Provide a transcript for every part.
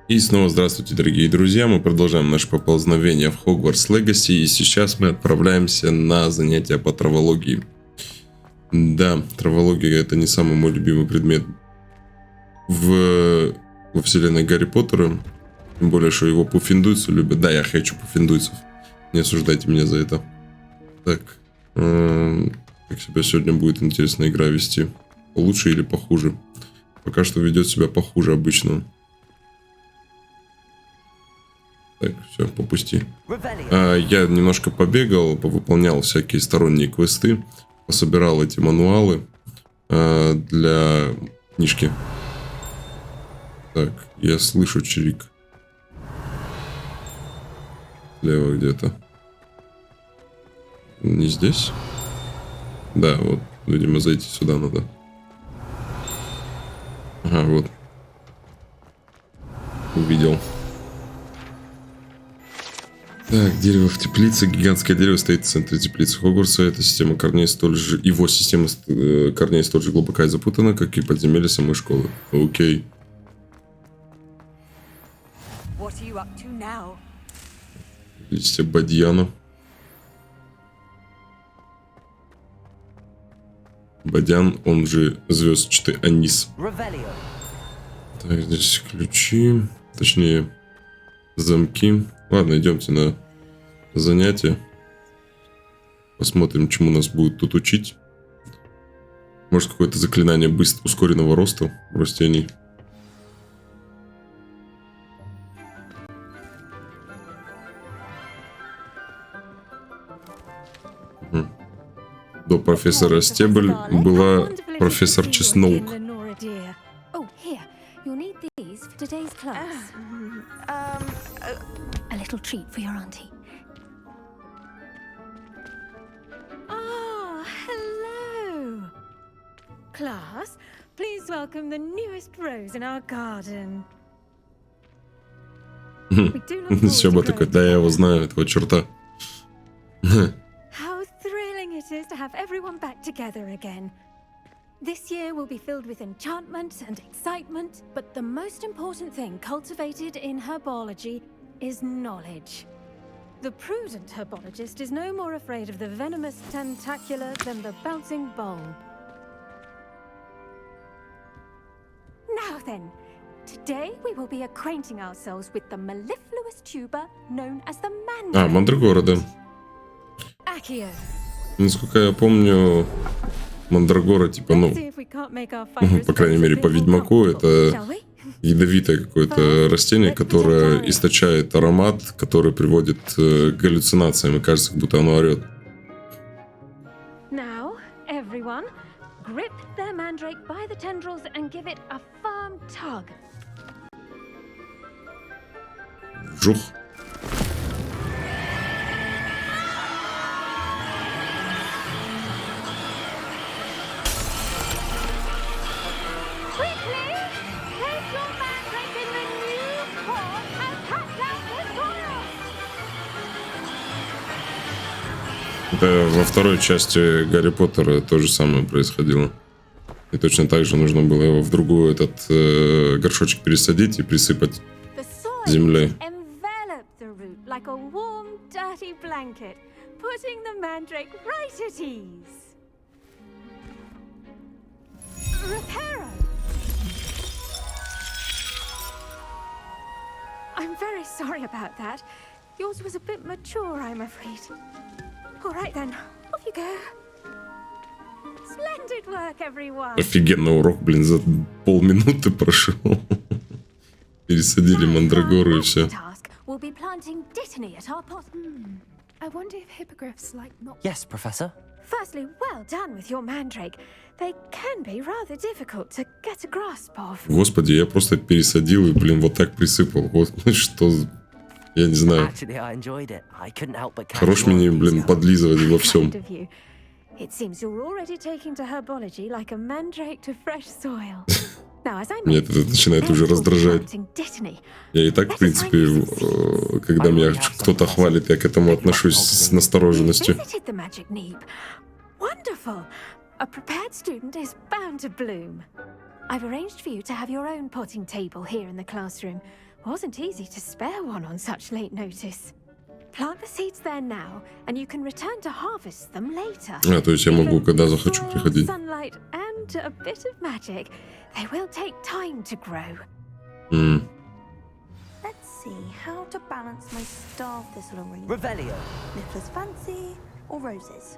И снова здравствуйте, дорогие друзья, мы продолжаем наше поползновение в Hogwarts Legacy, и сейчас мы отправляемся на занятия по травологии. Да, травология — это не самый мой любимый предмет во вселенной Гарри Поттера, тем более, что его пуффиндуйцы любят. Да, я хочу пуффиндуйцев, не осуждайте меня за это. Так, как себя сегодня будет интересная игра вести? Получше или похуже? Пока что ведет себя похуже обычного. Так, все, попусти. Я немножко побегал, повыполнял всякие сторонние квесты, пособирал эти мануалы для книжки. Так, я слышу чирик. Слева где-то. Не здесь? Да, вот, видимо, зайти сюда надо. Ага, вот. Увидел. Так, дерево в теплице. Гигантское дерево стоит в центре теплицы Хогвартса. Эта система корней столь же... Его система корней столь же глубока и запутана, как и подземелье самой школы. Окей. Листья бадьяна. Бадьян, он же звездчатый анис. Так, здесь ключи. Точнее, замки. Ладно, идемте на занятия. Посмотрим, чему нас будут тут учить. Может, какое-то заклинание ускоренного роста у растений. До профессора Стебль была профессор Чесноук. A little treat for your auntie. Oh, hello. Class, please welcome the newest rose in our garden. Щеба такой, да, я его знаю, этого черта. How thrilling it is to have everyone back together again. This year will be filled with enchantment and excitement, but the most important thing cultivated in herbology is knowledge. The prudent herbologist is no more afraid of the venomous tentacular than the bouncing bowl. Now then, today we will be acquainting ourselves with the mellifluous tuber known as the mandrake. Мандрагора, да. Accio. Насколько я помню, мандрагора, типа, ну, по крайней мере, по Ведьмаку, это ядовитое какое-то растение, которое источает аромат, который приводит к галлюцинациям, и кажется, как будто оно орет. Now, everyone, grip their mandrake by the tendrils and give it a firm tug. Вжух. Это во второй части Гарри Поттера то же самое происходило. И точно так же нужно было его в другую горшочек пересадить и присыпать землей. I'm very sorry about that. Yours was a bit mature, I'm afraid. All right then, off you go. Splendid work, everyone. Офигенный урок, блин, за полминуты прошел. Пересадили мандрагору и все. I wonder if hippogriffs like not. Yes, Professor. Firstly, well done with your mandrake. They can be rather difficult to get a grasp of. Господи, я просто пересадил и, блин, вот так присыпал. Вот что, я не знаю. Хорош мне, блин, подлизывать во всем. It seems you're already taking to herbology like a mandrake to fresh soil. Меня это начинает уже раздражать. Я и так, в принципе, когда меня кто-то хвалит, я к этому отношусь с настороженностью. A prepared student is bound to bloom. I've arranged for you to have your own potting table here in the classroom, Wasn't easy to spare one on such late notice. Plant the seeds there now, and you can return to harvest them later. А, то есть я могу, когда захочу, приходить. Sunlight and a bit of magic. They will take time to grow. Let's see how to balance my star thistle arrangement. Revelio. Nicholas fancy or roses?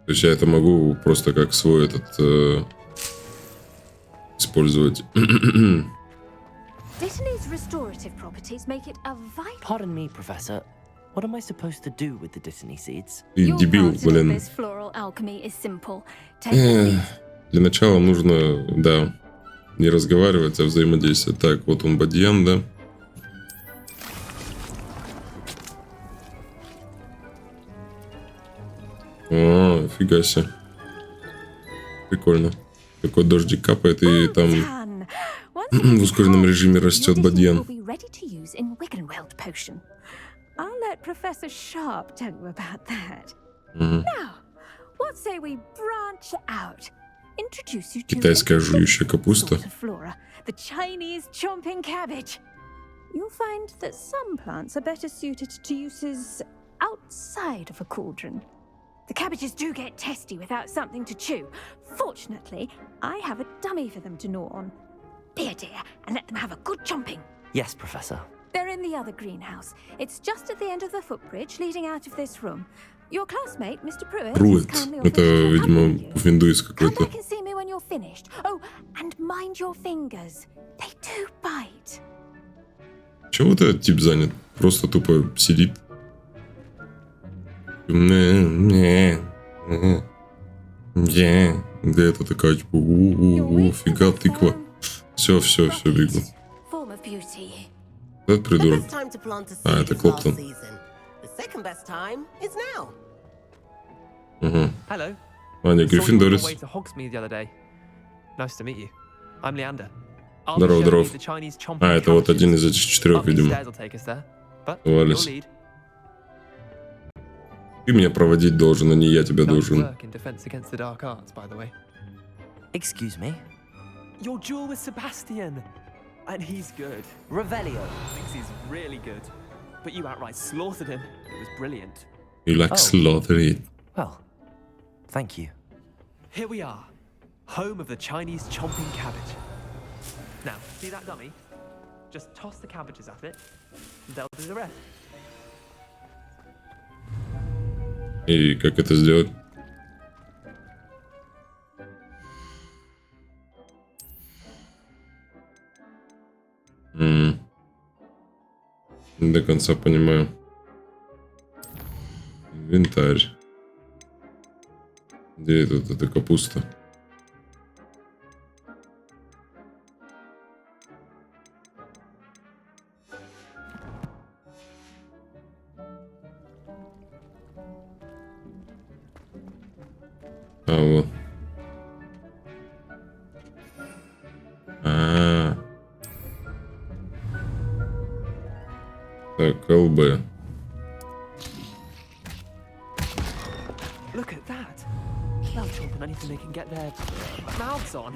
То есть я это могу просто как свой этот использовать. Dittany's restorative properties make it a vital. Pardon me, Professor. What am I supposed to do with the Dittany seeds? Ты дебил, блин. This floral alchemy is simple. Take the seeds. Для начала нужно, да, не разговаривать, а взаимодействовать. Так, вот он бадьян, да. О, фига себе. Прикольно. Такой дождик капает, и там в ускоренном режиме растет бадьян. I'll let Professor Sharp tell you about that. Now, what say we branch out? Introduce you to Китайская жующая капуста. flora, the Chinese chomping cabbage. You'll find that some plants are better suited to uses outside of a cauldron. The cabbages do get testy without something to chew. Fortunately, I have a dummy for them to gnaw on. Be a dear and let them have a good chomping. Yes, Professor. They're in the other greenhouse. It's just at the end of the footbridge leading out of this room. Your classmate, Mr. Pruitt, has kindly offered Это, to видимо, accompany you. пуффиндуйц Come какой-то. back and see me when you're finished. Oh, and mind your fingers. They do bite. Чего вот этот тип занят? Просто тупо сидит. Где это такая, типа, фига тыква. Все, бегу. Form of beauty. Этот придурок. А, это Клоптон. Угу. Hello. Аня, Гриффиндорец. Way to Hogsmeade the other day. Nice to meet you. I'm Leander. Здорово. А, это вот один из этих четырех, видимо. Оказались. Ты меня проводить должен, а не я тебя должен. Excuse me. Your duel with Sebastian. And he's good. Revelio. Thinks he's really good. But you outright slaughtered him. It was brilliant. You like slaughtered. Well, thank you. Here we are. Home of the Chinese chomping cabbage. Now, see that dummy? Just toss the cabbages at it, and they'll do the rest. И как это сделать? Не до конца понимаю. Инвентарь. Где тут эта капуста? А, вот. Так, ЛБ. Look at that. They'll chomp on anything they can get their mouths on.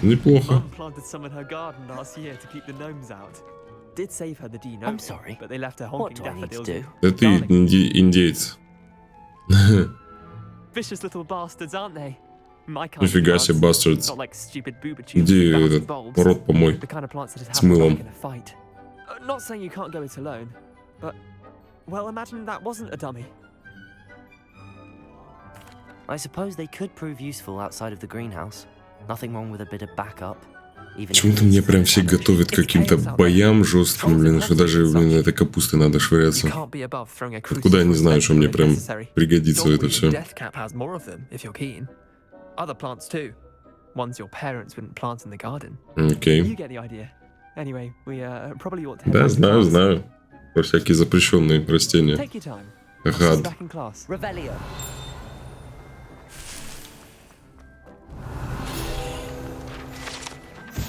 Неплохо. Mum planted some in her garden last year to keep the gnomes out. Did save her the D-gnome. I'm sorry. But they left her What honking do I need to daffodils. do? Да ты индейец. Vicious little bastards, aren't they? My kind Нифига of себе, plants. bastards. Not like stupid booba tubes Иди with этот bulbs. рот помой The kind of plants that с have мылом. in a fight. Not saying you can't go it alone, but well, imagine that wasn't a dummy. I suppose they could prove useful outside of the greenhouse. Nothing wrong with a bit of backup. Even if Почему-то it мне is прям все independent. готовят к каким-то боям жестким, блин, что даже, блин, этой капустой надо You швыряться. can't be above throwing a Откуда я не crucifix знаю, что мне when прям necessary. пригодится это все. Death Cap has more of them if you're keen. Other plants too. Ones your parents wouldn't plant in the garden. Окей. You get the idea. Anyway, we probably ought to head Да, back to знаю, class. знаю. Про всякие запрещенные растения. Take your time. I'll see you Гад. back in class. Revelio.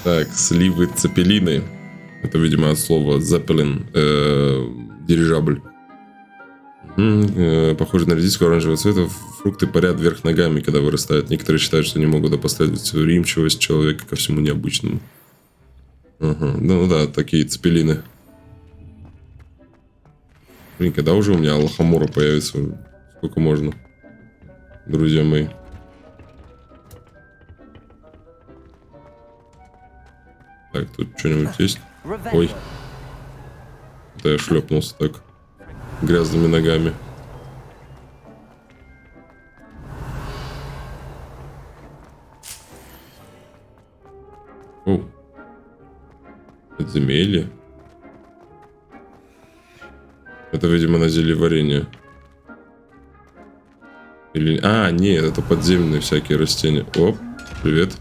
Так, сливы цепелины. Это, видимо, от слова зеппелин, дирижабль. Похоже на редиску оранжевого цвета. Фрукты парят вверх ногами, когда вырастают. Некоторые считают, что не могут опоследовать восприимчивость человека ко всему необычному. Ага. Ну да, такие цепелины. Блин, когда уже у меня лохомора появится? Сколько можно? Друзья мои. Так, тут что-нибудь есть? Ой. Да я шлепнулся так. Грязными ногами. О. Подземелье. Это, видимо, на зельеварение. Или... А, нет, это подземные всякие растения. Оп, привет.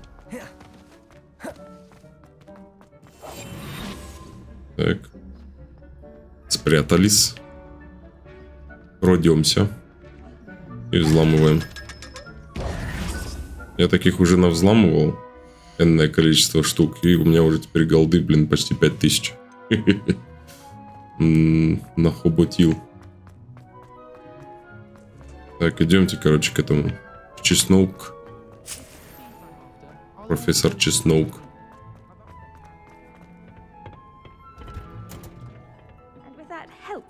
Так. Спрятались. Пройдемся. И взламываем. Я таких уже навзламывал. Энное количество штук. И у меня уже теперь голды, блин, почти 5000. Нахоботил. Так, идемте, короче, к этому. Чесноук. Профессор Чесноук.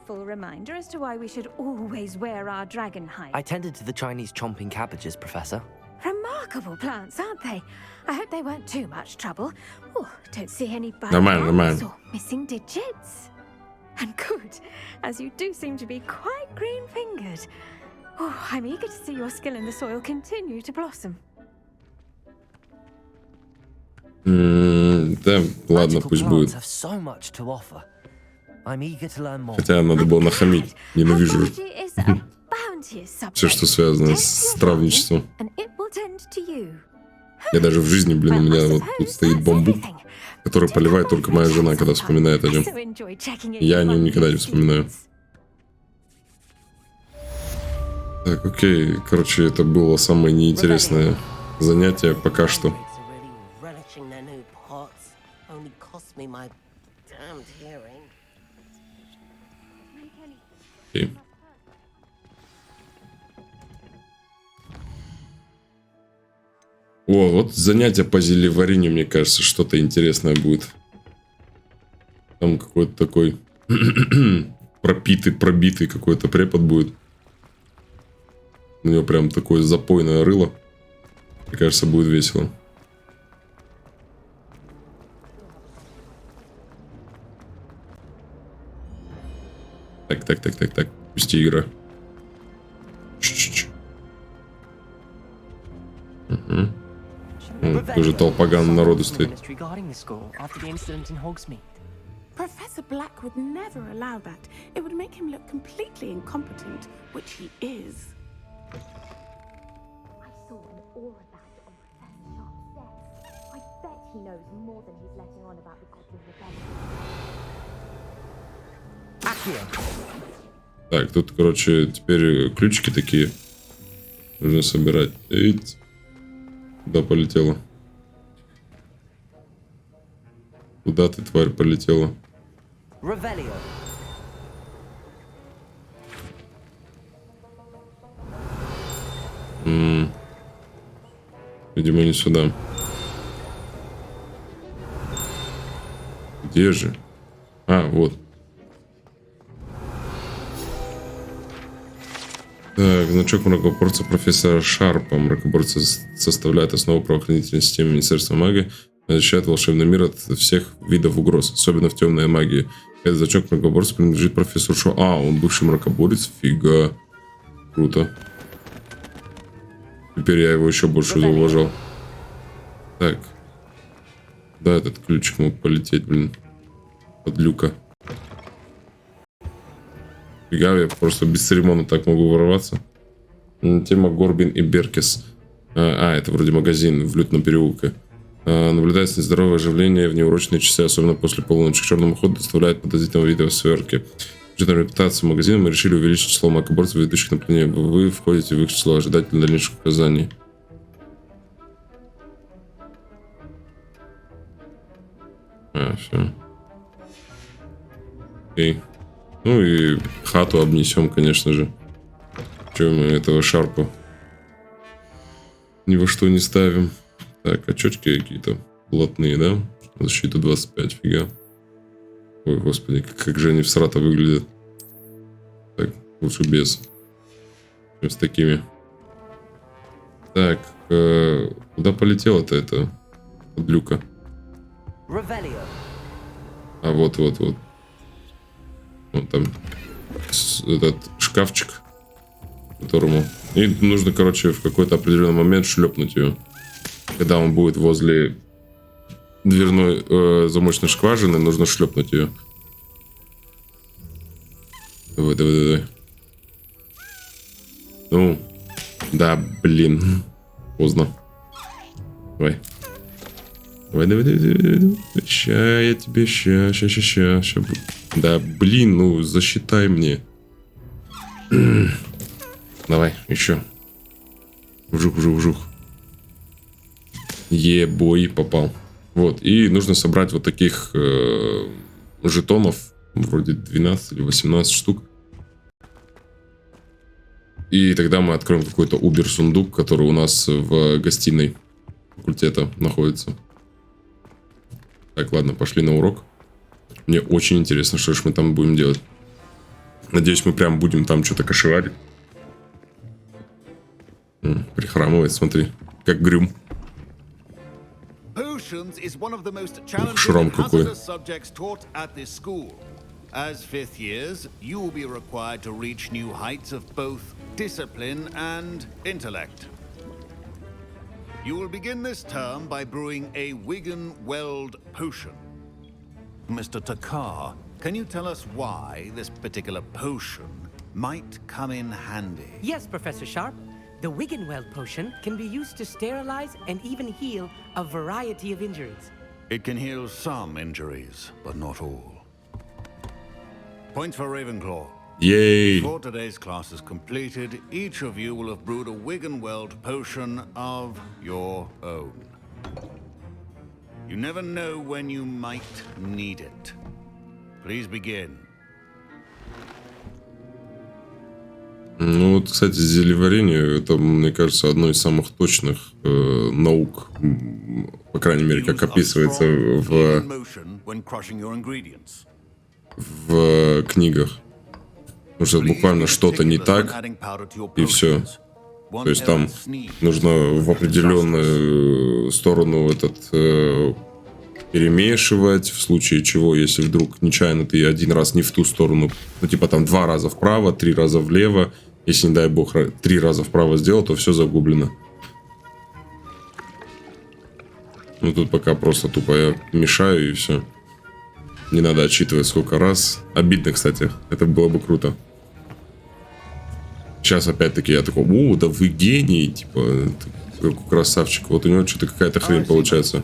Reminder as to why we should always wear our dragon hide. I tended to the Chinese chomping cabbages, Professor. Remarkable plants, aren't they? I hope they weren't too much trouble. Oh, don't see any bad Нормально. marks or missing digits. And good, as you do seem to be quite green-fingered. Oh, I'm eager to see your skill in the soil continue to blossom. Да, ладно, пусть будет. Have so much to offer. I'm eager to learn more. Хотя надо было нахамить. Ненавижу все, что связано с травничеством. Я даже в жизни, блин, у меня вот тут стоит бамбук, который поливает только моя жена, когда вспоминает о нем. Я о нем никогда не вспоминаю. Так, окей. Короче, это было самое неинтересное занятие пока что. Окей. О, вот занятие по зельеварению, мне кажется, что-то интересное будет. Там какой-то такой пробитый какой-то препод будет. У него прям такое запойное рыло. Мне кажется, будет весело. Так. Пусти игра. Угу. Тоже толпаган народу стоит. Professor Black would never allow that. It would make him look completely incompetent, which he is. I saw him all about on Professor Sharp's desk. I bet he knows more than he's letting on about the Goblin Rebellion. Так, тут, короче, теперь ключики такие. Нужно собирать. Эйт. Куда полетела? Куда ты, тварь, полетела? Видимо, не сюда. Где же? А, вот. Так, значок мракоборца профессора Шарпа. Мракоборцы составляет основу правоохранительной системы Министерства магии, защищает волшебный мир от всех видов угроз, особенно в темной магии. Этот значок мракоборца принадлежит профессору Шо. А, он бывший мракоборец? Фига. Круто. Теперь я его еще больше зауважал. Так. Да, этот ключик мог полететь, блин. Подлюка. Фига, я просто без церемонно так могу ворваться. Тема Горбин и Беркес. Это вроде магазин в Лютном переулке. Наблюдается нездоровое оживление в неурочные часы, особенно после полуночи. К черному ходу доставляет подозрительного вида сверки. Учитывая репутацию магазина, мы решили увеличить число мракоборцев, ведущих направление. Вы входите в их число, ожидать дальнейших указаний. Все. Окей. Ну и хату обнесем, конечно же. Че мы этого Шарпа ни во что не ставим. Так, очечки какие-то блатные, да? Защита 25, фига. Ой, господи, как же они всрато выглядят. Лучше без. С такими. Так, куда полетела-то эта подлюка? Revelio. А вот. Вот там этот шкафчик, которому... И нужно, короче, в какой-то определенный момент шлепнуть ее. Когда он будет возле дверной замочной скважины, нужно шлепнуть ее. Давай. Ну, да, блин. Поздно. Давай. Ща я тебе, ща. Да, блин, ну, засчитай мне. Давай, еще. Вжух. Ебой, попал. Вот, и нужно собрать вот таких жетонов. Вроде 12 или 18 штук. И тогда мы откроем какой-то убер-сундук, который у нас в гостиной факультета находится. Так, ладно, пошли на урок. Мне очень интересно, что же мы там будем делать. Надеюсь, мы прям будем там что-то кошеварить. Прихрамывает, смотри. Как грюм. Шрам какой. As fifth years, you will be required to reach new heights of both discipline and intellect. You will begin this term by brewing a Wigan-Weld potion. Mr. Takar, can you tell us why this particular potion might come in handy? Yes, Professor Sharp. The Wigan-Weld potion can be used to sterilize and even heal a variety of injuries. It can heal some injuries, but not all. Points for Ravenclaw. Yay! Before today's class is completed, each of you will have brewed a Wigan-Weld potion of your own. You never know when you might need it. Please begin. Ну вот, кстати, зельеварение, это, мне кажется, одно из самых точных наук, по крайней мере, как описывается в книгах. Потому что буквально что-то не так, и все. То есть там нужно в определенную сторону перемешивать, в случае чего, если вдруг нечаянно ты один раз не в ту сторону, ну типа там 2 раза вправо, 3 раза влево, если, не дай бог, 3 раза вправо сделал, то все загублено. Ну тут пока просто тупо я мешаю и все. Не надо отсчитывать сколько раз. Обидно, кстати. Это было бы круто. Сейчас опять-таки я такой, да вы гений, типа, как красавчик. Вот у него что-то какая-то хрень получается.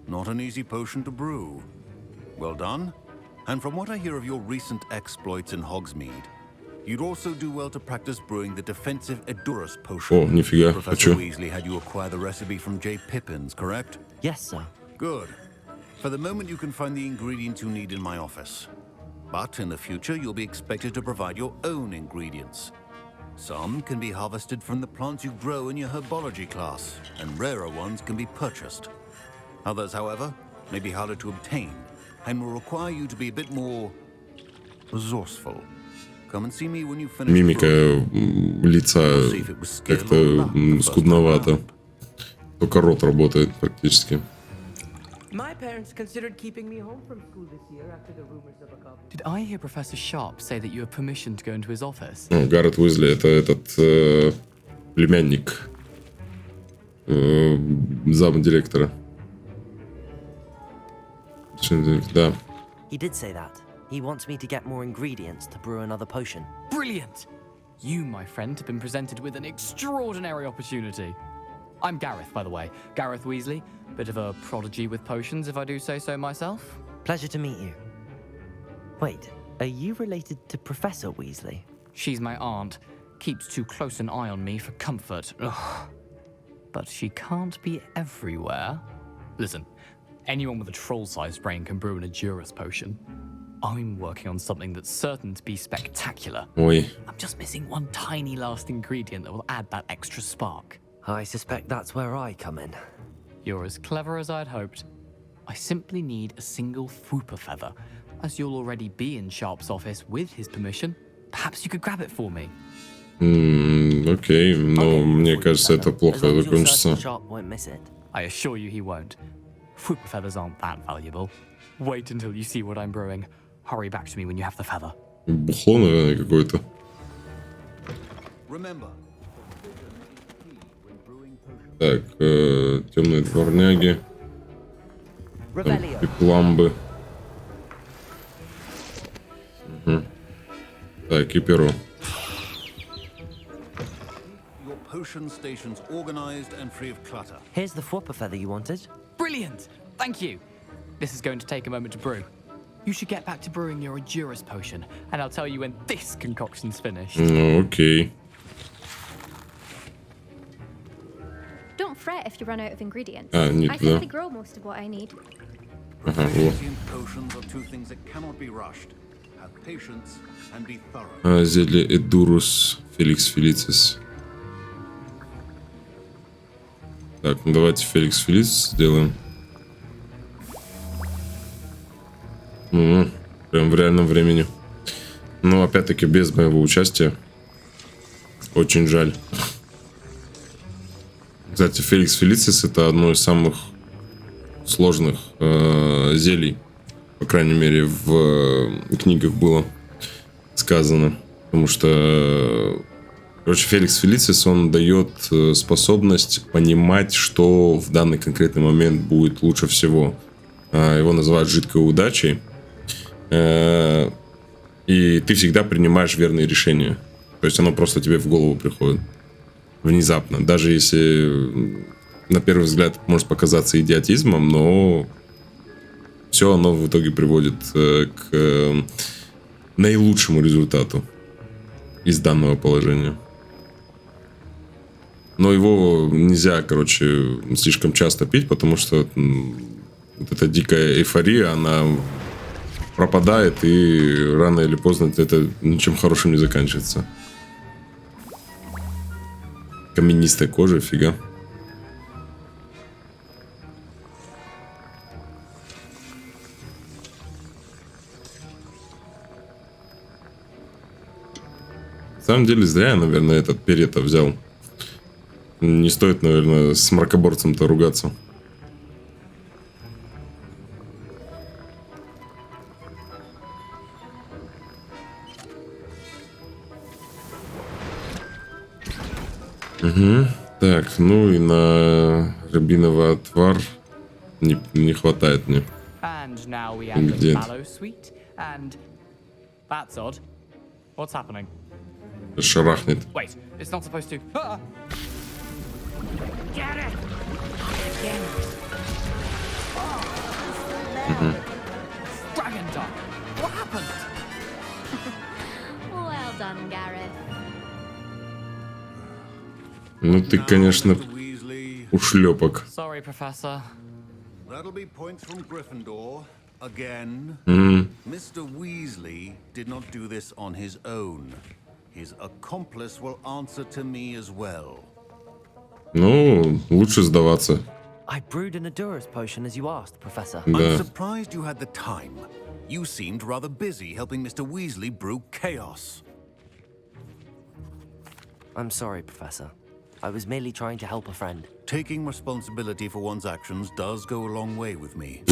Not an easy potion to brew. Well done. And from what I hear of your recent exploits in Hogsmeade, you'd also do well to practice brewing the defensive Edurus potion. О, нифига, Professor Weasley had you acquire the recipe from J. Pippins, correct? Yes, sir. Good. For the moment, you can find the ingredients you need in my office. But in the future, you'll be expected to provide your own ingredients. Some can be harvested from the plants you grow in your herbology class, and rarer ones can be purchased. Others, however, may be harder to obtain, and will require you to be a bit more resourceful. Come and see me when you finish. Мимика лица как-то скудновато. Только рот работает практически. My parents considered keeping me home from school this year after the rumors of a couple. Did I hear Professor Sharp say that you have permission to go into his office? Гаррет Уизли — это этот племянник замдиректора. Да. He did say that. He wants me to get more ingredients to brew another potion. Brilliant! You, my friend, have been presented with an extraordinary opportunity. I'm Gareth, by the way. Gareth Weasley. Bit of a prodigy with potions, if I do say so myself. Pleasure to meet you. Wait, are you related to Professor Weasley? She's my aunt. Keeps too close an eye on me for comfort. Ugh. But she can't be everywhere. Listen, anyone with a troll-sized brain can brew an Edurus potion. I'm working on something that's certain to be spectacular. Ой. I'm just missing one tiny last ingredient that will add that extra spark. I suspect that's where I come in. You're as clever as I'd hoped. I simply need a single Fwooper feather. As you'll already be in Sharp's office with his permission, perhaps you could grab it for me. Окей, но мне кажется, это плохо закончится. Sharp won't miss it. I assure you he won't. Fwooper feathers aren't that valuable. Wait until you see what I'm brewing. Hurry back to me when you have the feather. Бухло, наверное, какое-то. Так, темные дворняги. Пепламбы. Угу. Так, и перо. Here's the Fwooper feather you wanted. Brilliant! Thank you. This is going to take a moment to brew. You should get back to brewing your Adurus potion, and I'll tell you when this concoction's finished. Ну, окей. Don't fret if you run out of ingredients. Нет, I да. simply grow most of what I need. Ага, вот. Зелье Эдурус Феликс Фелицис. Так, ну давайте Феликс Фелицис сделаем. Прям в реальном времени. Но опять-таки без моего участия. Очень жаль. Кстати, Феликс Фелицис это одно из самых сложных зелий. По крайней мере, в книгах было сказано. Потому что, короче, Феликс Фелицис, он дает способность понимать, что в данный конкретный момент будет лучше всего. Его называют жидкой удачей. И ты всегда принимаешь верные решения. То есть оно просто тебе в голову приходит. Внезапно. Даже если на первый взгляд может показаться идиотизмом, но все оно в итоге приводит к наилучшему результату из данного положения. Но его нельзя, короче, слишком часто пить, потому что вот эта дикая эйфория, она пропадает, и рано или поздно это ничем хорошим не заканчивается. Каменистая кожа, фига. На самом деле, зря я, наверное, этот перья-то взял. Не стоит, наверное, с мракоборцем-то ругаться. Угу. Так, ну и на рябиновый отвар не хватает мне. Где? Шарахнет. Угу. Well done, Gareth. Ну ты, конечно, ушлепок. Sorry, Professor. That'll be points from Gryffindor. Again. Mr. Weasley did not do this on his own. His accomplice will answer to me as well. Ну, лучше сдаваться. I brewed an Adurus potion as you asked, Professor. I'm surprised you had the time. You seemed rather busy helping Mr. Weasley brew chaos. I'm sorry, Professor. I was merely trying to help a friend. Taking responsibility for one's actions does go a long way with me.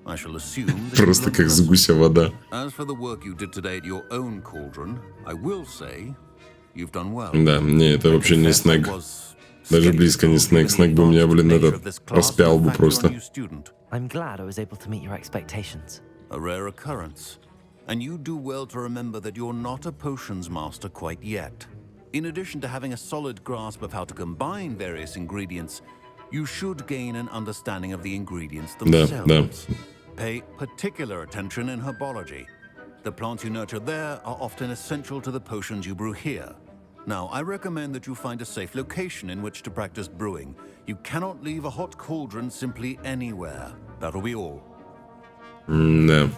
I shall assume that Просто как с гуся вода. As for the work you did today at your own cauldron, I will say you've done well. Да, не, это вообще не снэк. Даже близко не снэк. Снэк бы у меня, блин, этот распял бы просто. I'm glad I was able to meet your expectations. A rare occurrence. And you do well to remember that you're not a potions master quite yet. In addition to having a solid grasp of how to combine various ingredients, you should gain an understanding of the ingredients themselves. Pay particular attention in herbology. The plants you nurture there are often essential to the potions you brew here. Now, I recommend that you find a safe location in which to practice brewing. You cannot leave a hot cauldron simply anywhere. That'll be all. Да.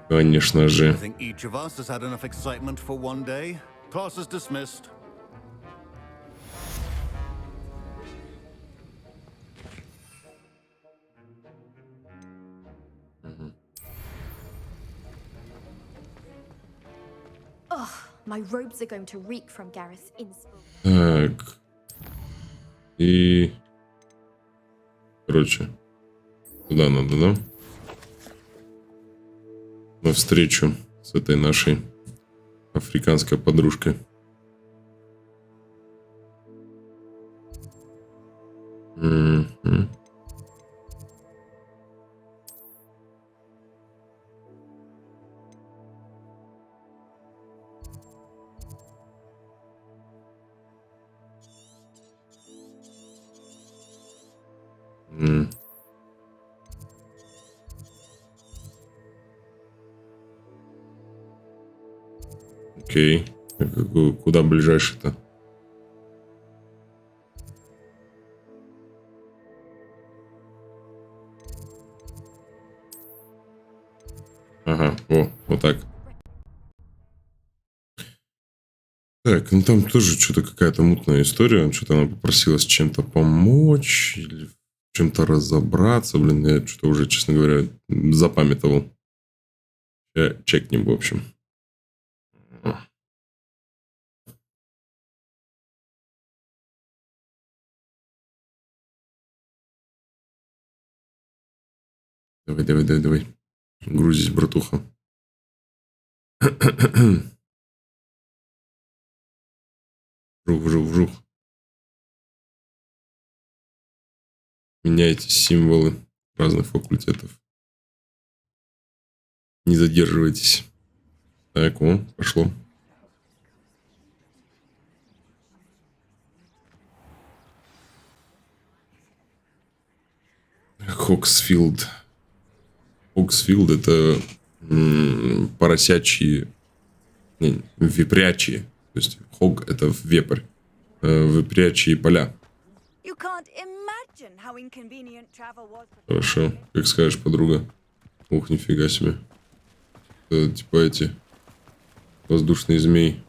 Конечно же. I think each of us has had enough excitement for one day. Class is dismissed. My robes are going to reek from Gareth's inspiration. Так. И... Короче. Туда надо, да? Навстречу с этой нашей африканской подружкой. Окей. Куда ближайший-то? Ага, вот так. Так, ну там тоже что-то какая-то мутная история. Что-то она попросила с чем-то помочь или в чем-то разобраться. Блин, я что-то уже, честно говоря, запамятовал. Чекнем, в общем. Давай. Грузись, братуха. Вжух. Меняйте символы разных факультетов. Не задерживайтесь. Так, пошло. Хоксфилд. Хоксфилд — это поросячьи, вепрячьи. То есть хог — это вепрь. Вепрячьи поля. Хорошо. Как скажешь, подруга. Ух, нифига себе. Это, типа эти воздушные змеи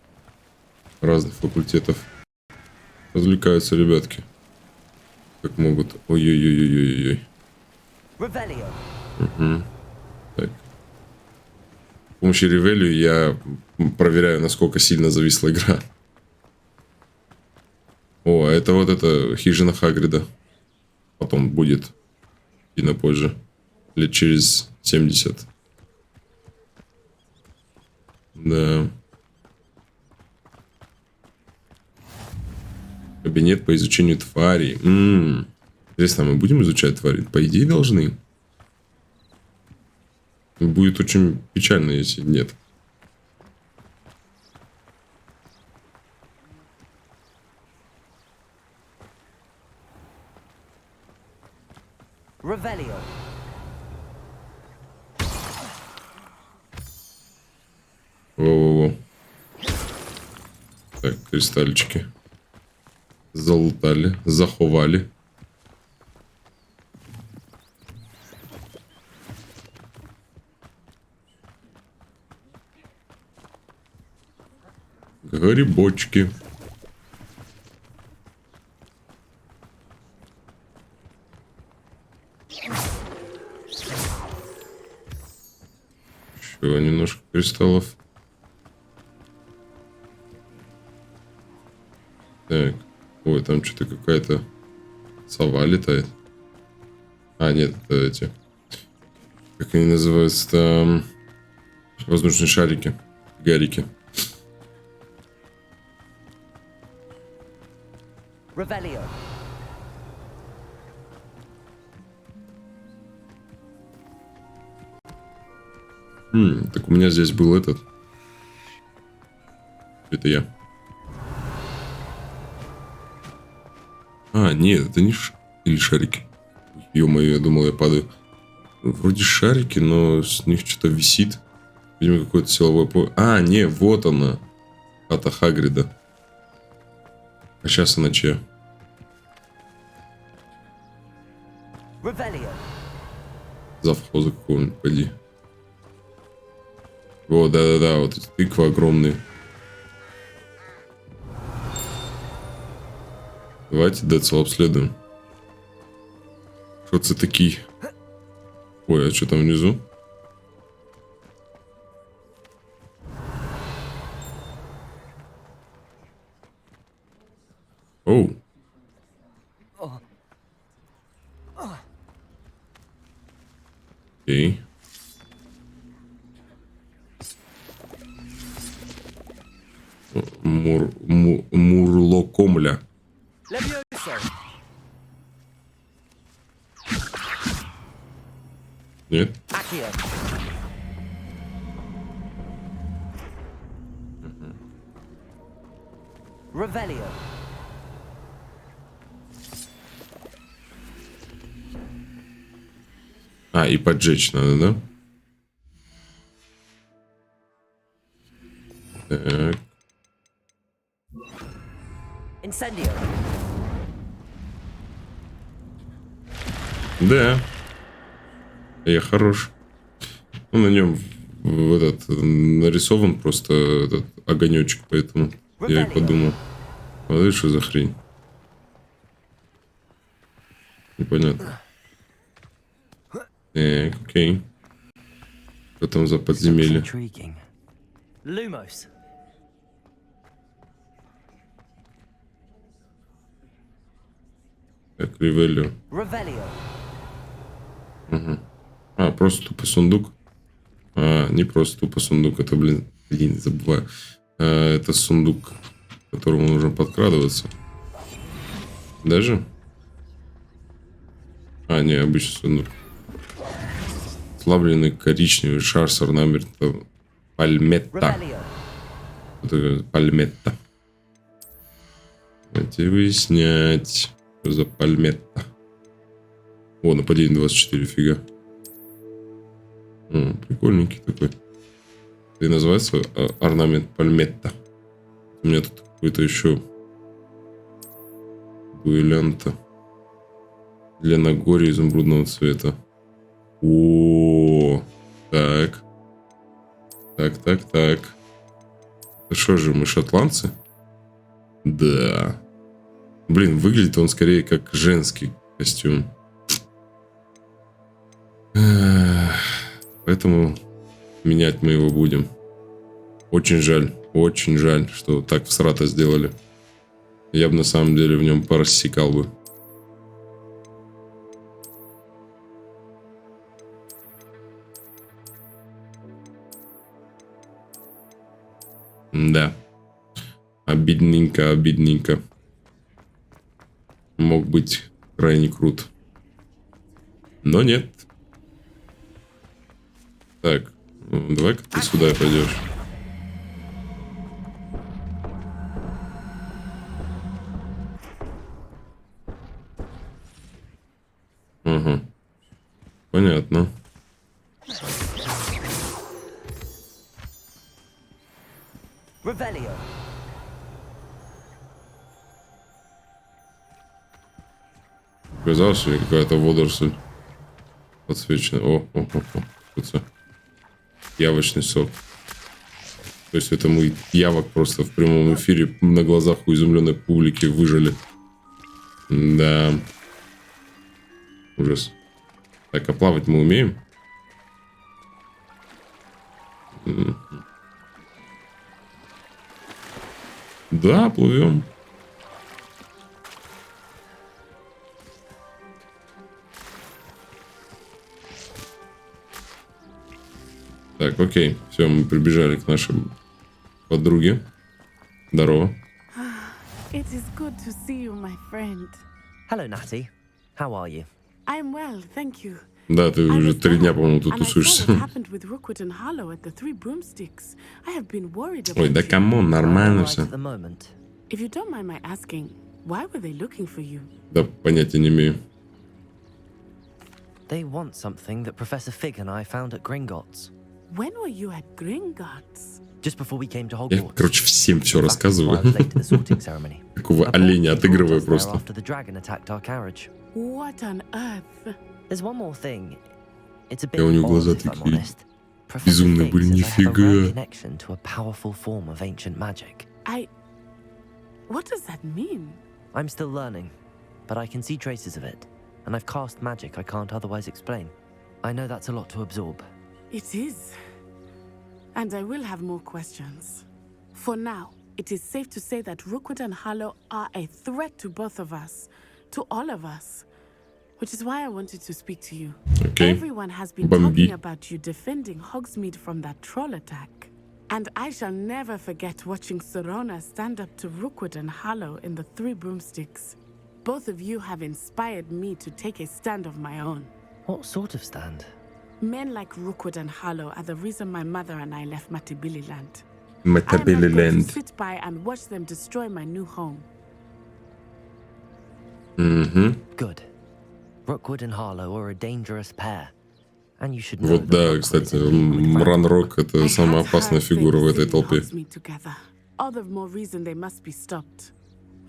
разных факультетов. Развлекаются ребятки. Как могут. Ой-ой-ой-ой-ой-ой. Угу. Так. С помощью ревелью я проверяю, насколько сильно зависла игра. О, это вот эта хижина Хагрида. Потом будет. И на позже. Лет через 70. Да. Кабинет по изучению тварей. Интересно, мы будем изучать твари? По идее, должны. Будет очень печально, если нет. Во-во-во. Так, кристальчики. Залутали, заховали. Грибочки. Еще немножко кристаллов. Так. Ой, там что-то какая-то сова летает. А, нет, это эти. Как они называются там? Воздушные шарики. Гарики. Так у меня здесь был этот. Это я. А, нет, это не или шарики. Ё-моё, я думал, я падаю. Вроде шарики, но с них что-то висит. Видимо, какое-то силовое поле. А, не, вот она. Хата Хагрида. А сейчас она чья? Завхоза какого-нибудь, пойди. О, да-да-да, вот эти тыквы огромные. Давайте Децл обследуем. Что это такие? Ой, а что там внизу? Окей. Мурлокомля. Нет? Revelio. А, и поджечь надо, да? Так. Incendio. Да. Я хорош. Ну, на нем этот нарисован просто этот огонечек, поэтому я и подумал. А это что за хрень? Непонятно. Так, окей. Что там за подземелье? Lumos. Так, Ревелио. Revelio. Угу. А, просто тупо сундук. А, не просто тупо сундук. Это, блин, забываю. А, это сундук, к которому нужно подкрадываться. Даже? А, не, обычный сундук. Слабленный коричневый шар с орнаментом пальметта. Это пальметта. Давайте выяснять, что за пальметта. О, нападение 24, фига. О, прикольненький такой. И называется орнамент пальметта. У меня тут какой-то еще дуэлянта для Нагорья изумрудного цвета. О, так. Так. Это что же, мы шотландцы? Да. Блин, выглядит он скорее как женский костюм. Поэтому менять мы его будем. Очень жаль, что так всрато сделали. Я бы на самом деле в нем порассекал бы. Да. Обидненько. Мог быть крайне крут. Но нет. Так, давай-ка ты сюда пойдешь. Ага. Понятно. Revelio. Казалось, что какая-то водоросль подсвечена. О. Что-то. Явочный сок. То есть это мы явок просто в прямом эфире на глазах у изумленной публики выжили. Да. Ужас. Так, а плавать мы умеем? Да, плывем. Так, окей. Все, мы прибежали к нашей подруге. Здорово. It is good to see you, my friend. Hello, Natty. How are you? I'm well, thank you. Да, ты уже 3 дня, по-моему, тут тусуешься. Ой, да камон, нормально все. Да, понятия не имею. They want something that Professor Fig and I found at Gringotts. When were you at Gringotts? Just before we came to Я, Hogwarts. короче, всем все рассказываю. Late to the sorting ceremony. Такого оленя отыгрываю просто. After the dragon attacked our carriage. What on earth? There's one more thing. It's a bit Я у него odd, глаза if I'm такие honest. Professor безумные Fig были, says I have a rare нифига. connection to a powerful form of ancient magic. What does that mean? I'm still learning, but I can see traces of it, and I've cast magic I can't otherwise explain. I know that's a lot to absorb. It is. And I will have more questions. For now, it is safe to say that Rookwood and Harlow are a threat to both of us. To all of us. which is why I wanted to speak to you. Окей. Everyone has been Бомби. talking about you defending Hogsmeade from that troll attack. And I shall never forget watching Serona stand up to Rookwood and Harlow in the Three Broomsticks. Both of you have inspired me to take a stand of my own. What sort of stand? Men like Rookwood and Harlow are the reason my mother and I left Matabili Land. Matabili I am not going Land. to sit by and watch them destroy my new home. Good. Rookwood and Harlow are a dangerous pair. And you should know Вот that да, Rookwood кстати, is a leader. Ранрок — это самая опасная фигура в этой толпе. All the more reason they must be stopped.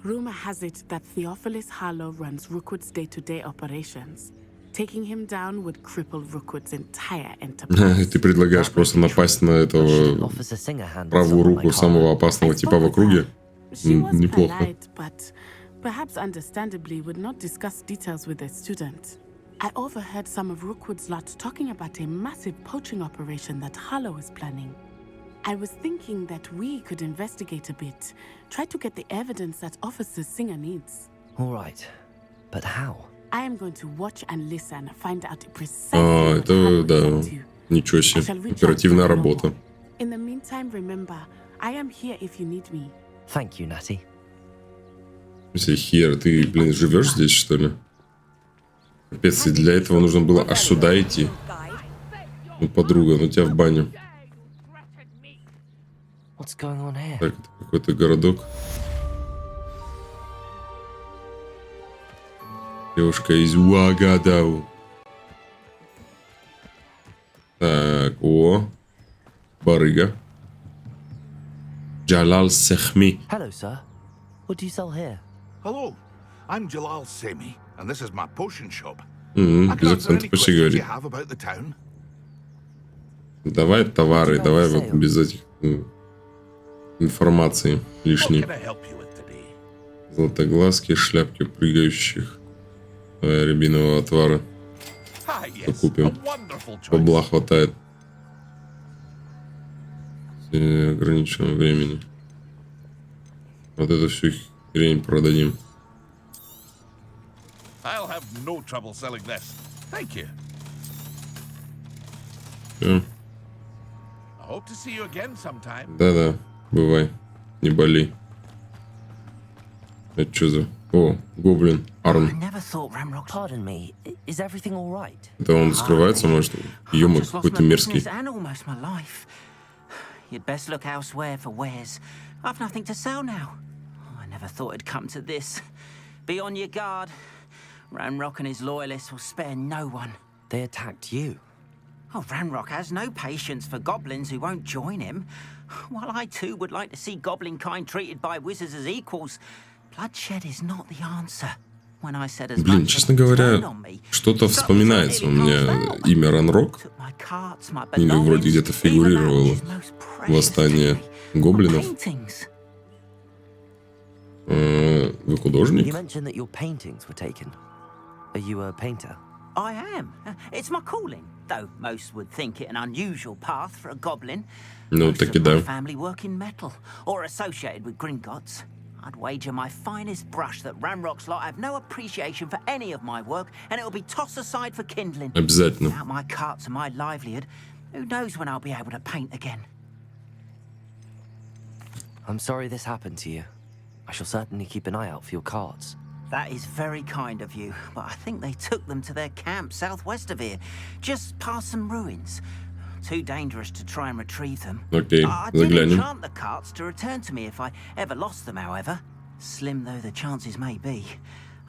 Rumor has it that Theophilus Harlow runs Rookwood's day-to-day operations. Taking him down would cripple Rookwood's entire enterprise. Ты предлагаешь просто напасть на этого Officer Singer handles правую some of my руку самого collar. опасного типа в округе? She was Неплохо. polite, but perhaps understandably would not discuss details with a student. I overheard some of Rookwood's lot talking about a massive poaching operation that Harlow is planning. I was thinking that we could investigate a bit, try to get the evidence that Officer Singer needs. All right. But how? I am going to watch and listen, find out precisely А, what это, Harlow is да, up to. ничего I себе. shall reach out Оперативная to работа. Harlow. In the meantime, remember, I am here if you need me. Thank you, Natty. Если хер, ты, блин, живешь здесь, что ли? Капец, и для этого нужно было аж сюда идти. Ну, подруга, ну тебя в баню. What's going on here? Так, это какой-то городок. Девушка из Уагадау. Так, о. Барыга. Джалал Сехми. Hello, sir. What do you sell here? Hello, I'm Jalal Semi, and this is my potion shop. Без акцента почти говорит. have about the town? Давай товары, давай вот без этих информации лишней. What can I help you with today? Золотоглазки, шляпки прыгающих. Давай рябинового отвара. Ah, yes, Покупим. a wonderful choice. Бабла хватает. В ограниченном времени. Вот эту всю хрень продадим. I'll have no trouble selling this. Thank you. Всё. I hope to see you again sometime. Да-да, бывай. Не болей. Это что за... О, гоблин. Арн. Pardon me. Is everything all right? Это он скрывается, может? Ё-моё, какой-то мерзкий. And almost my life. You'd best look elsewhere for wares. I've nothing to sell now. I never thought it'd come to this. Be on your guard. Ranrock and his loyalists will spare no one. They attacked you. Oh, Ranrock has no patience for goblins who won't join him. While I too would like to see goblin kind treated by wizards as equals, bloodshed is not the answer. When I said as Блин, much честно as they говоря, turned on me, что-то вспоминается у меня имя Ранрок. my carts, my Или вроде belongings, где-то even that фигурировало which is most precious восстание to me, гоблинов. my paintings. Вы художник? You mentioned that your paintings were taken. Are you a painter? I am. It's my calling, though most would think it an unusual path for a goblin. Ну, Most таки of my да. family work in metal, or associated with Gringotts. I'd wager my finest brush that Ranrock's lot have no appreciation for any of my work, and it'll be tossed aside for kindling. Обязательно. Without my carts and my livelihood, who knows when I'll be able to paint again? I'm sorry this happened to you. I shall certainly keep an eye out for your carts. That is very kind of you, but I think they took them to their camp southwest of here, just past some ruins. Too dangerous to try and retrieve them. Окей, I did заглянем. enchant the carts to return to me if I ever lost them, however. Slim though the chances may be,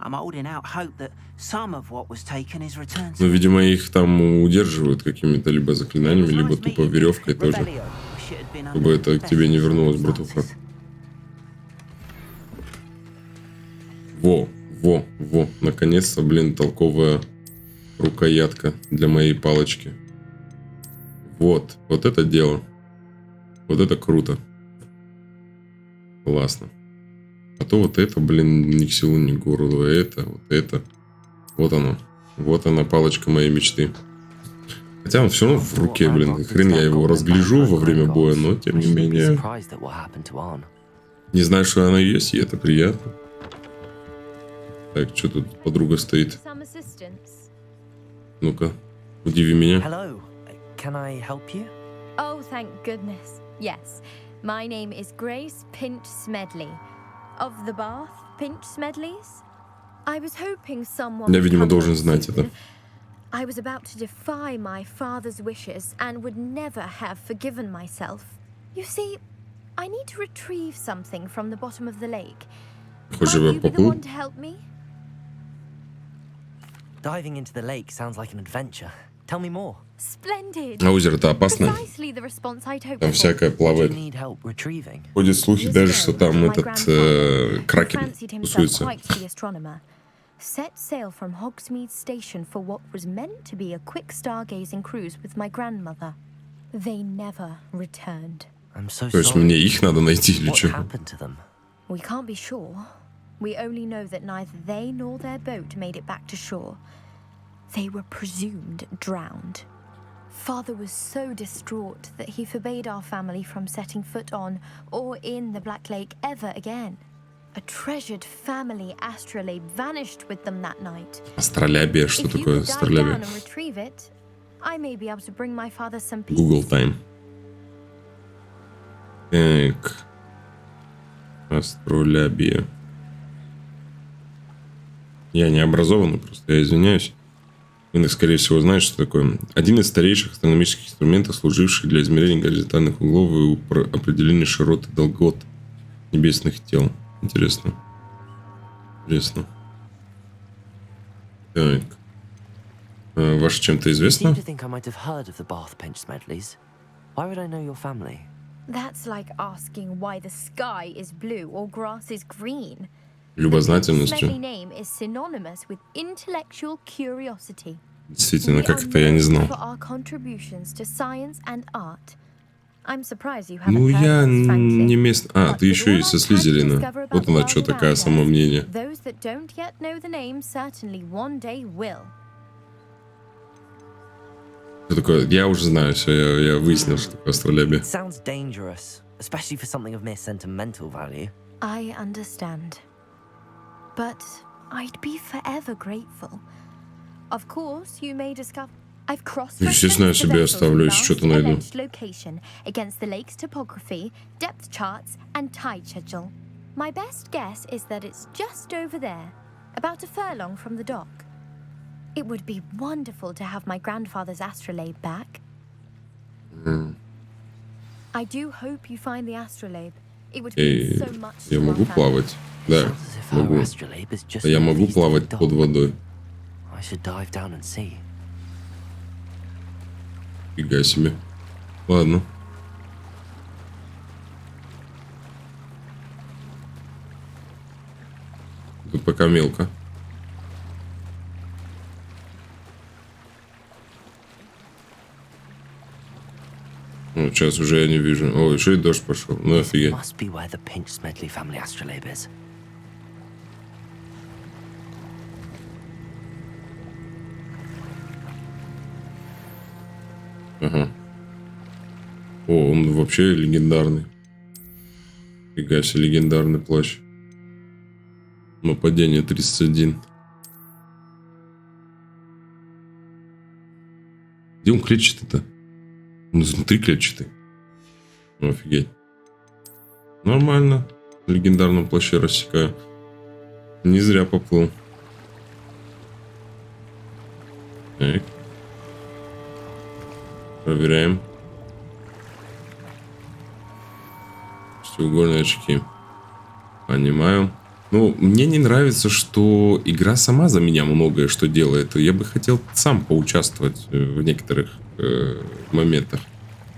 I'm holding out hope that some of what was taken is returned to Ну, me. видимо, их там удерживают какими-то либо заклинаниями, либо тупо веревкой тоже. Чтобы это к тебе не вернулось, братуха. Во. Наконец-то, блин, толковая рукоятка для моей палочки. Вот это дело. Вот это круто. Классно. А то вот это, блин, ни к селу, ни к городу. Это. Вот оно. Вот она, палочка моей мечты. Хотя он все равно в руке, блин. Хрен я его разгляжу во время боя, но тем не менее. Не знаю, что она есть, и это приятно. Так, что тут подруга стоит? distance. Ну-ка, удиви меня. Hello. Can I help you? Oh, thank goodness. Yes. My name is Grace Pinch Smedley. Of the Bath Pinch Smedleys? I was hoping someone Я, would видимо, come должен on знать soon. это. I was about to defy my father's wishes and would never have forgiven myself. You see, I need to retrieve something from the bottom of the lake. Похоже, Might я you be the поплыл. one to help me? Diving into the lake sounds like an adventure. Tell me more. Splendid. А озеро-то опасное. Precisely the response I'd hoped Там for. всякое Do you плавает. need help retrieving? Ходят слухи Years даже, ago, что там my этот grandfather, who кракен fancied himself тусуется. quite the astronomer, set sail from Hogsmeade Station for what was meant to be a quick stargazing cruise with my grandmother. They never returned. I'm so То есть sorry. мне их надо найти или What что? happened to them? We can't be sure. We only know that neither they nor their boat made it back to shore. They were presumed drowned. Father was so distraught that he forbade our family from setting foot on or in the Black Lake ever again. A treasured family astrolabe vanished with them that night. Астролябия, что If you такое could dive астролябия? down and retrieve it, I may be able to bring my father some peace. Google Time. Так. Астролябия. Я не образованный, просто я извиняюсь. Вы, скорее всего, знаете, что такое. Один из старейших астрономических инструментов, служивших для измерения горизонтальных углов и определения широт и долгот небесных тел. Интересно. Интересно. Так. Ваше чем-то You известно? seem to think I might have heard of the Bath Pinch Smedleys. Why would I know your family? That's like asking why the sky is blue or grass is green. Любознательностью. The name is synonymous with intellectual curiosity. Действительно, как это я не знал. For our contributions to science and art. I'm surprised you haven't Ну, heard я of us, frankly. не местный. А, ты еще и со Слизерина. Вот она что такая, само мнение. Those that don't yet know the name certainly one day will. Что такое? Я уже знаю все, я выяснил, что такое астролябия. It sounds dangerous, especially for something of mere sentimental value. I understand. But I'd be forever grateful. Of course, you may discover... I've Естественно, я себе оставлю, если что-то найду. location against the lake's topography, depth charts, and tide schedule. My best guess is that it's just over there, about a furlong from the dock. It would be wonderful to have my grandfather's astrolabe back. I do hope you find the astrolabe. It would mean so much to Я our могу family. плавать? Да, Sounds as if our могу. astrolabe is just Я могу northeast of the плавать dock. под водой. I should dive down and see. Фига себе. Ладно. Тут пока мелко. Ну, сейчас уже я не вижу. Ой, еще и дождь пошел. Ну, офигеть. Must be where the Pinch Smedley family astrolabe is. Ага. О, он вообще легендарный. Фига себе, легендарный плащ. Нападение 31. Где он клетчатый-то? Он изнутри клетчатый. Ну, офигеть. Нормально. В легендарном плаще рассекаю. Не зря поплыл. Так. Проверяем. Шестиугольные очки. Понимаю. Ну, мне не нравится, что игра сама за меня многое что делает. Я бы хотел сам поучаствовать в некоторых моментах.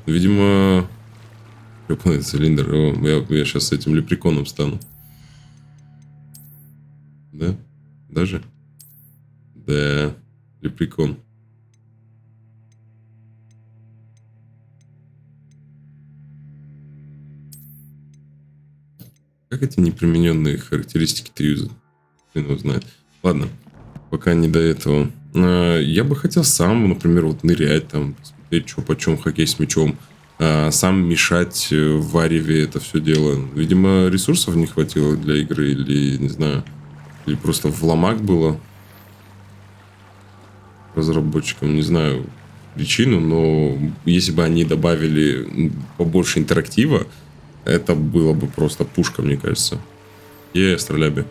Видимо... Ёбаный цилиндр. О, я сейчас с этим лепреконом стану. Да? Даже? Да. Лепрекон. Как эти непримененные характеристики-то юзать? Хрен его знает. Ладно, пока не до этого. Я бы хотел сам, например, вот нырять там, посмотреть, что почем, хоккей с мячом. Сам мешать в вареве это все дело. Видимо, ресурсов не хватило для игры, или, не знаю, или просто вломак было. разработчикам, не знаю причину, но если бы они добавили побольше интерактива, это было бы просто пушка, мне кажется. Стреляби.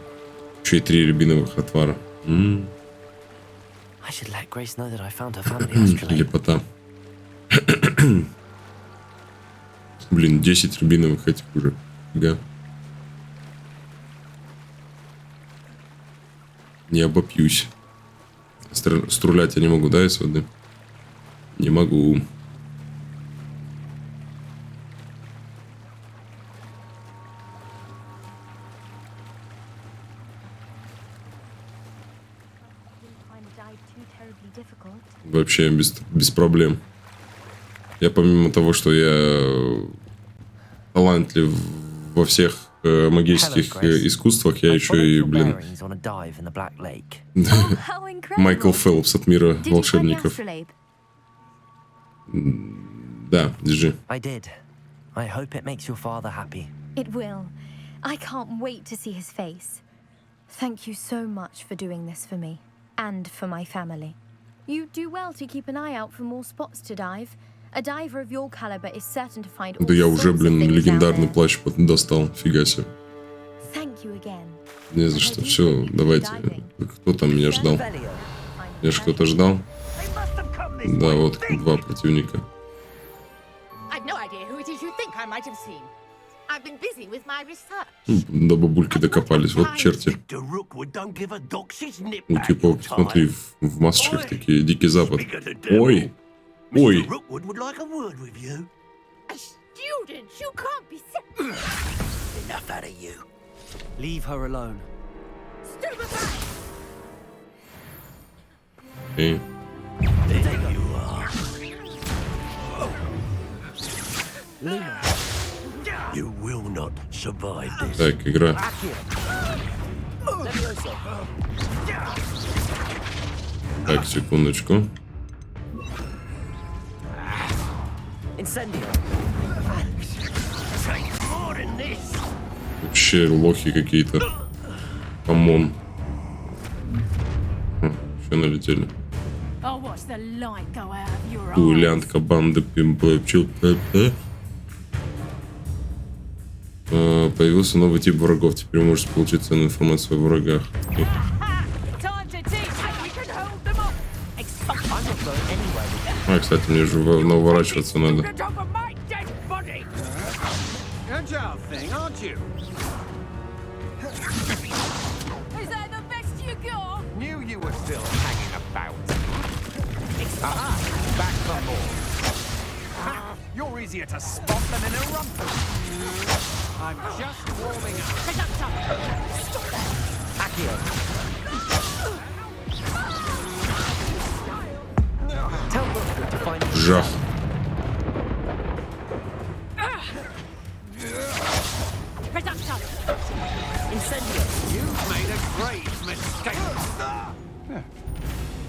Еще и 3 рябиновых отвара. Лепота. Блин, 10 рябиновых этих уже. Фига. Не обопьюсь. Струлять я не могу, да, из воды? Не могу. Вообще без проблем. Я помимо того, что я талантлив во всех магических искусствах, я еще и, блин, Майкл Фелпс от мира волшебников. Да, держи. It will. I can't wait to see his face. Thank you so much for doing this for me and for my family. You do well to keep an eye out for more spots to dive. A diver of your caliber is certain to find all Да я уже, sorts of блин, things легендарный down there. плащ достал. Фига себе. Thank you again. Не за что. Все, давайте. Кто там меня ждал? Меня же кто-то ждал? Да, вот 2 противника. I've no idea who it is you think I might have seen. I've been busy with my research. До бабульки докопались. Вот черти. Улки-полки, смотри, в масочках такие. Дикий Запад. Ой! Ой! A student, you can't be enough out of you. Leave her alone. Эй. There you are. You will not survive this. Так, игра. Так, секундочку. Вообще лохи какие-то. Камон. Еще налетели. Дуэлянтка, банда, пчел. Появился новый тип врагов. Теперь можешь получить ценную информацию о врагах. А, кстати, мне же наворачиваться надо. You're easier to spot than in a rumpus. I'm just warming up. Жах.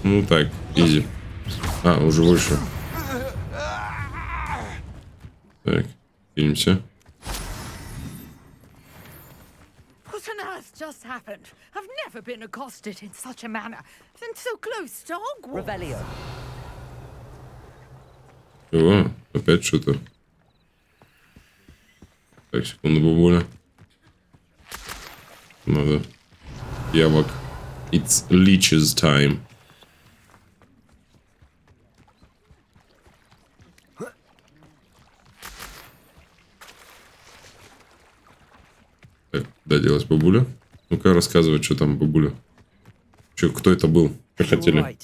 Ну так, изи. А, уже выше. Так, кинемся. What on earth just happened? I've never been accosted in such a manner. And so close to Hogwarts. О, опять что-то. Так, секунду, бабуля. Надо. Явок. It's leeches time. Так, куда делась бабуля? Ну-ка, рассказывай, что там, бабуля. Че, кто это был? Как хотели?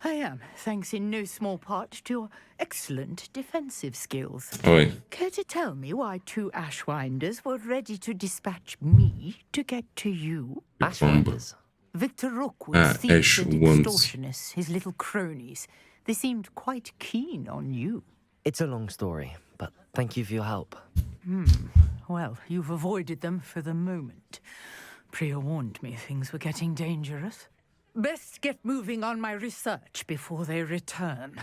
I am, thanks in no small part to your excellent defensive skills. Ой. Care to tell me why 2 Ashwinders were ready to dispatch me to get to you? Ashwinders? Victor Rookwood's thieves and Ashwands. extortionists, his little cronies. They seemed quite keen on you. It's a long story, but thank you for your help. Well, you've avoided them for the moment. Priya warned me things were getting dangerous. Best get moving on my research before they return.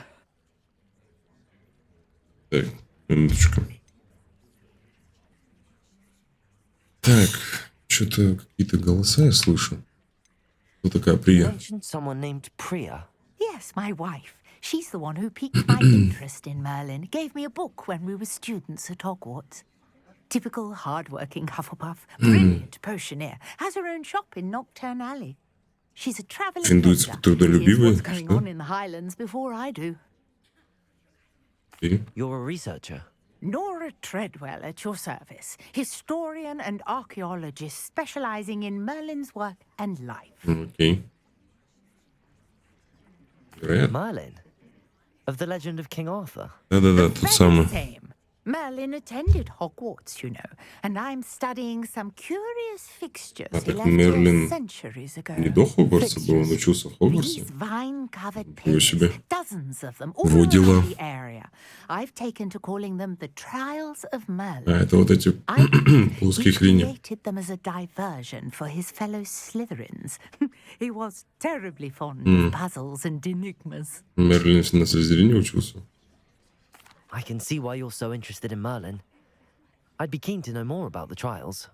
Так, минуточку. Так, что-то какие-то голоса я слышу. Кто такая Прия? Someone named Priya. Yes, Yes, my wife. She's the one who piqued my interest in Merlin. Gave me a book when we were students at Hogwarts. Typical hard-working Hufflepuff. Brilliant potioneer. Has her own shop in Nocturne Alley. She's a traveling Индуйцы doctor. трудолюбивые, What's going что? on in the Highlands before I do. И? You're a researcher. Nora Treadwell at your service. Historian and archaeologist specializing in Merlin's work and life. Окей. Вероятно. Merlin? Of the legend of King Arthur? Да-да-да, тот самый. Same. Merlin attended Hogwarts, you know, and I'm studying some curious fixtures А he так left here Мерлин centuries ago. не до Хогвартса был, он учился в Хогвартсе. These vine-covered Ничего pillars, себе. dozens of them, all Во дела. around the area. I've taken to calling them the Trials of Merlin. А, это вот эти I think плоские he хрени. created them as a diversion for his fellow Slytherins. He was terribly fond of puzzles and enigmas. Мерлин на Слизерине учился. I can see why you're so interested in Merlin. I'd be keen to know more about the trials.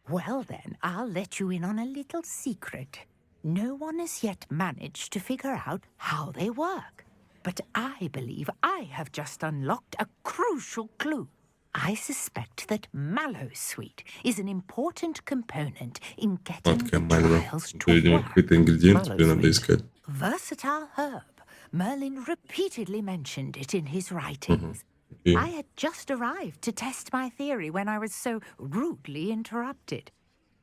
Well then, I'll let you in on a little secret. No one has yet managed to figure out how they work. But I believe I have just unlocked a crucial clue. I suspect that Mallowsweet is an important component in getting Сладкая the мальва. trials to Видимо, work. какой-то ингредиент тебе надо искать. Versatile herb. Merlin repeatedly mentioned it in his writings. Окей. I had just arrived to test my theory when I was so rudely interrupted.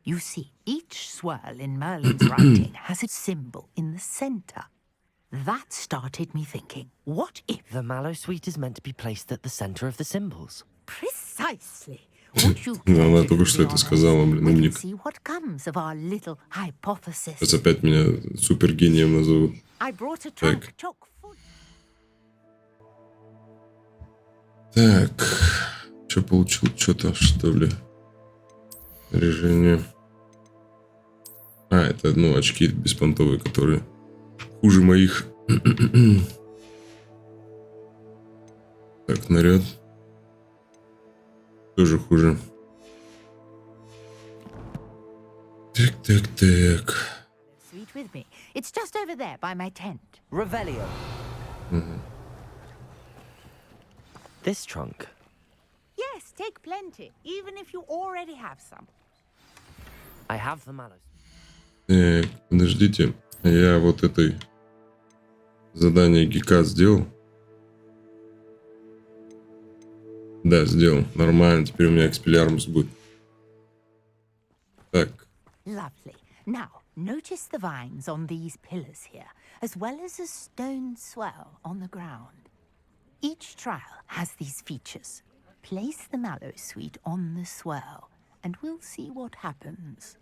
You see, each swirl in Merlin's writing has a symbol in the center. That started me thinking, what if... The Mallowsweet is meant to be placed at the center of the symbols. Precisely. Would you Ну, она care to только что be это honest? сказала, блин, I can умник. see what comes of our little hypothesis. Сейчас опять меня супергением назовут. I brought a trunk Так. chock full. Так. Что получил? Что-то, что ли? Снаряжение. А, это, ну, очки беспонтовые, которые хуже моих. Так, наряд. Тоже хуже. Так. Sweet with me. It's just over there by my tent. Revelio. This trunk. Yes, take plenty, even if you already have some. I have the Mallows. Так, подождите. Я вот этой задание ГК сделал. Да, сделал. Нормально. Теперь у меня экспеллиармус будет. Так. Lovely. Now, notice the vines on these pillars here, as well as a stone swell on the ground. Each trial has these features. Place the Mallowsweet on the swirl, and we'll see what happens.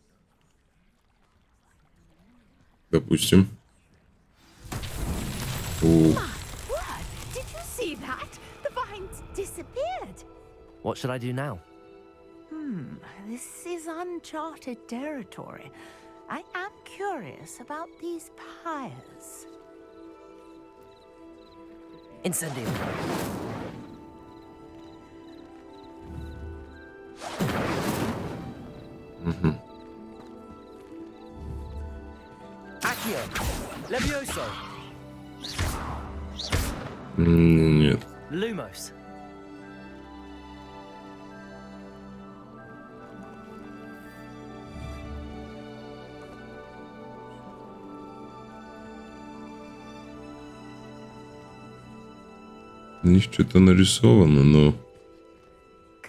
Допустим. О, What? Did you see that? The vines disappeared. What should I do now? This is uncharted territory. I am curious about these pyres. Incendio. Accio. Levioso. нет. Lumos. Здесь что-то нарисовано, но...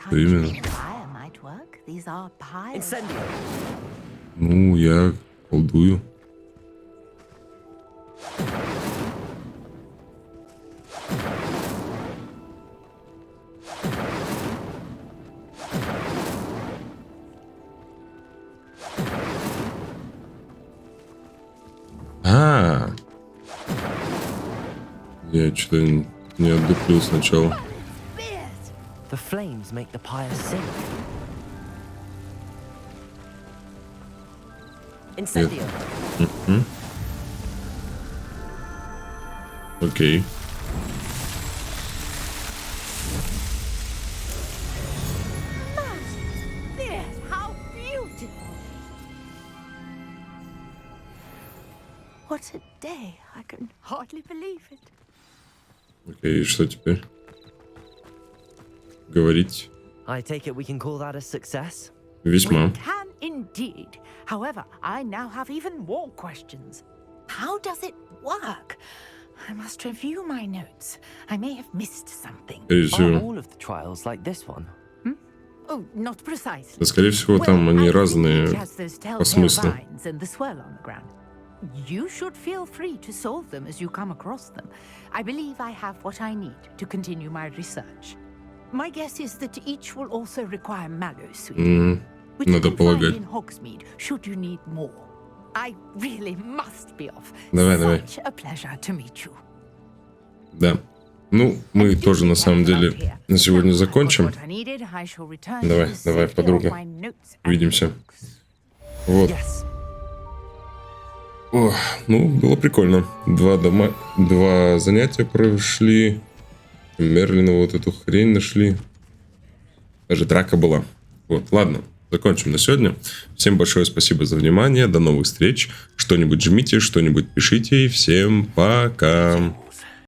Что именно? Pyre might work. These are pyres. Incendio. Ну, я колдую. А, я что-то не отдуплил сначала. The flames make the pyre sink. Incendio. Окей. Yes, how beautiful! What a day. I can hardly believe it. Окей, что теперь? Говорить? I take it we can call that a success? Весьма. We can indeed. However, I now have even more questions. How does it work? I must review my notes. I may have missed something. Are all of the trials like this one? Oh, not precisely. Да, скорее всего, там они разные по смыслу. You should feel free to solve them as you come across them. I believe I have what I need to continue my research. My guess is that each will also require mallow sweet, which you can find in Hogsmeade, should you need more. I really must be off. Such a pleasure to meet you. Да. Ну, мы тоже на самом деле на сегодня закончим. Давай, подруга. Увидимся. Вот. О, ну, было прикольно. Два занятия прошли. Мерлина вот эту хрень нашли. Даже драка была. Вот, ладно, закончим на сегодня. Всем большое спасибо за внимание. До новых встреч. Что-нибудь жмите, что-нибудь пишите. И всем пока.